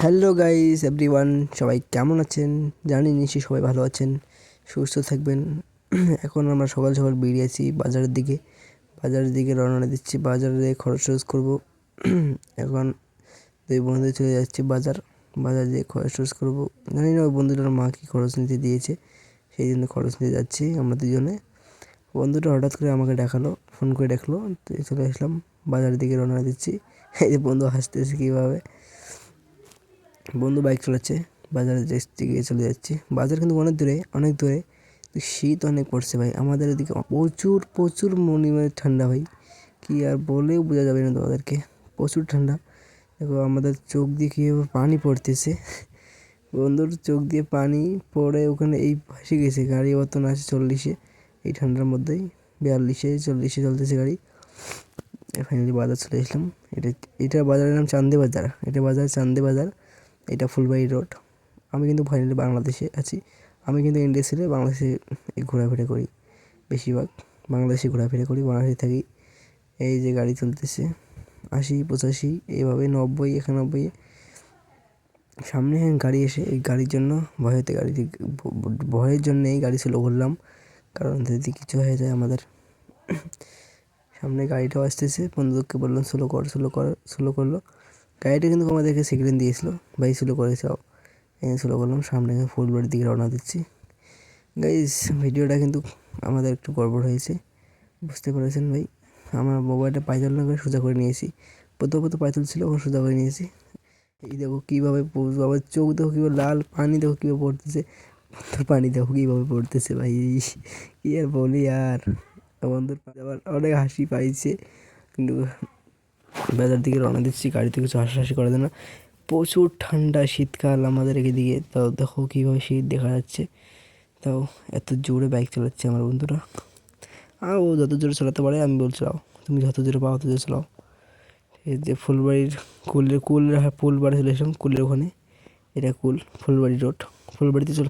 Hello guys everyone, সবাই কেমন আছেন? জানি নিশ্চয়ই সবাই ভালো আছেন, সুস্থ থাকবেন। এখন আমরা সকাল সকাল বেরিয়েছি বাজারের দিকে রওনা দিচ্ছি। বাজারে খরচ করবো। এখন দুই বন্ধু চলে যাচ্ছি বাজার দিয়ে খরচ করবো। জানি না ওই বন্ধুটার মা কি খরচ নিতে দিয়েছে, সেই জন্য খরচ নিতে যাচ্ছি আমরা দুজনে। বন্ধুটা হঠাৎ করে আমাকে ফোন করে ডাকলো, তো চলে আসলাম, বাজারের দিকে রওনা দিচ্ছি। এই যে বন্ধু হাসতেছে কীভাবে, বন্ধু বাইক চালাচ্ছে, বাজারে দিকে চলে যাচ্ছি। বাজার কিন্তু অনেক দূরে। তো শীত অনেক পড়ছে ভাই, আমাদের এদিকে প্রচুর পরিমাণে ঠান্ডা ভাই, কি আর বলেও বোঝা যাবে না তোমাদেরকে। প্রচুর ঠান্ডা। দেখো আমাদের চোখ দিয়ে কীভাবে পানি পড়তেছে। বন্ধুর চোখ দিয়ে পানি পড়ে ওখানে এই ভাসে গেছে। গাড়ি বর্তমান আছে 40-এ, এই ঠান্ডার মধ্যেই 42-40-এ চলতেছে গাড়ি। ফাইনালি বাজার চলে আসলাম। এটা বাজারের নাম চান্দে বাজার। চান্দে বাজার। এটা ফুলবাড়ি রোড। আমি কিন্তু ফাইনালি বাংলাদেশে আছি। আমি কিন্তু ইন্ডিয়া ছেড়ে বাংলাদেশে ঘোরাফেরা করি, বেশিরভাগ বাংলাদেশে ঘোরাফেরা করি, বাংলাদেশে থাকি। এই যে গাড়ি চলতেছে 80, 85, এইভাবে 90, 91। সামনে গাড়ি এসে এই গাড়ির জন্য ভয়ের জন্য এই গাড়ি স্লো করলাম, কারণ যদি কিছু হয়ে যায় আমাদের। সামনে গাড়িটাও আসতেছে, বন্ধুকে বললাম স্লো করলো। গাড়িটা কিন্তু আমাদেরকে সিগন্যাল দিয়েছিল, ভাই স্লো করেছে। স্লো করলাম, সামনে ফুলবাড়ির দিকে রওনা দিচ্ছি। গাইস ভিডিওটা কিন্তু আমাদের একটু গড়বড় হয়েছে, বুঝতে পেরেছেন ভাই। আমার মোবাইলটা পাইতল না করে সোজা করে নিয়েছি। প্রথমত পাইতল ছিল, ওখানে সোজা করে নিয়েছি। এই দেখো কীভাবে আবার চোখ দেখো কীভাবে লাল, পানি দেখো কীভাবে পড়তেছে, পানি দেখো কীভাবে পড়তেছে ভাই। কী আর বলি আর, বন্ধুর আবার অনেক হাসি পাইছে। কিন্তু বাজার দিকে রওনা দিচ্ছি, গাড়িতে কিছু হাসাহাসি করা যায় না, প্রচুর ঠান্ডা শীতকাল আমাদের এদিকে। তাও দেখো কীভাবে শীত দেখা যাচ্ছে, তাও এত জোরে বাইক চালাচ্ছে আমার বন্ধুরা। আর ও যত জোরে চালাতে পারে আমি বলছি চালাও, তুমি যত জোরে পাও তত জোরে চালাও। এই যে ফুলবাড়ির ফুলবাড়ি চলে এসলাম, কুলের ওখানে। এটা ফুলবাড়ি রোড।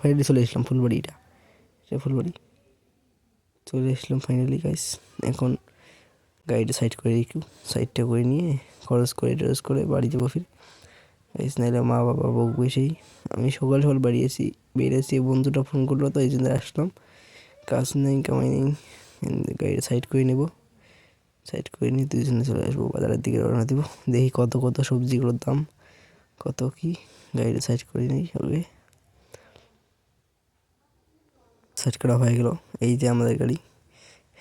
ফাইনালি চলে এসলাম ফুলবাড়িটা, এটা ফুলবাড়ি চলে এসলাম ফাইনালি গাইস। এখন গাড়িটা সাইডটা করে নিয়ে টরচ করে বাড়ি যাবো ফির গাইস, নাইলে মা বাবা বকবে সেই। আমি সকাল বেরিয়েছি, বন্ধুটা ফোন করলো, তো এই জন্য আসলাম। কাজ নেই কামাই নেই, গাড়িটা সাইড করে নিয়ে দুজনে চলে আসবো, বাজারের দিকে রওনা দিব। দেখি কত সবজিগুলোর দাম কত কি। গাড়িটা সাইড করে নিই, হবে সাইড করা হয়ে গেল। এই যে আমাদের গাড়ি,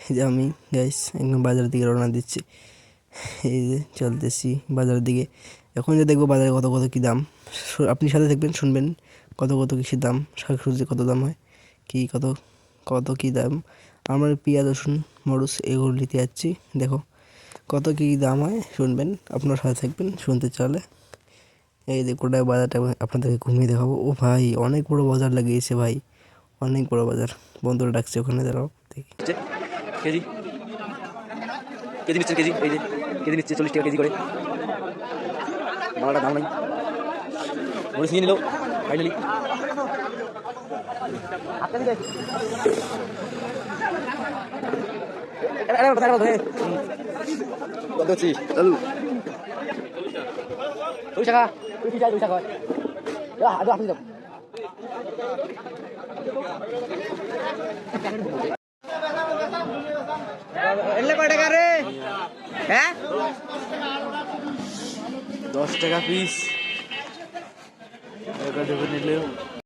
এই যে আমি গাইস একদম বাজারের দিকে রওনা দিচ্ছি। এই যে চলতেছি বাজারের দিকে। এখন যে দেখবো বাজারে কত কী দাম, আপনি সাথে দেখবেন, শুনবেন কত কিসের দাম, শাকসবজি কত দাম হয়, কি কত কী দাম। আমার পেঁয়াজ, রসুন, মরিচ এগুলো নিতে যাচ্ছি। দেখো কত কী দাম হয়, শুনবেন, আপনার সাথে থাকবেন শুনতে চলে। এই যে গোটায় বাজারটা আপনাদেরকে ঘুমিয়ে দেখাবো। ও ভাই অনেক বড় বাজার লাগিয়েছে ভাই, অনেক বড় বাজার। বন্ধুরা ডাকছে ওখানে, দাঁড়াও দেখি। কেজি নিচ্ছেন, কেজি এই যে কেজি নিচ্ছে 40 টাকা কেজি করে। মালাটা দাম নাই, মরিচ নিয়ে নিল ফাইনালি। কত হচ্ছিস চালু 2 টাকা, 2 টাকা আপনি যাও। এলে কয় টাকা রে? হ্যাঁ 10 টাকা পিস নিলেও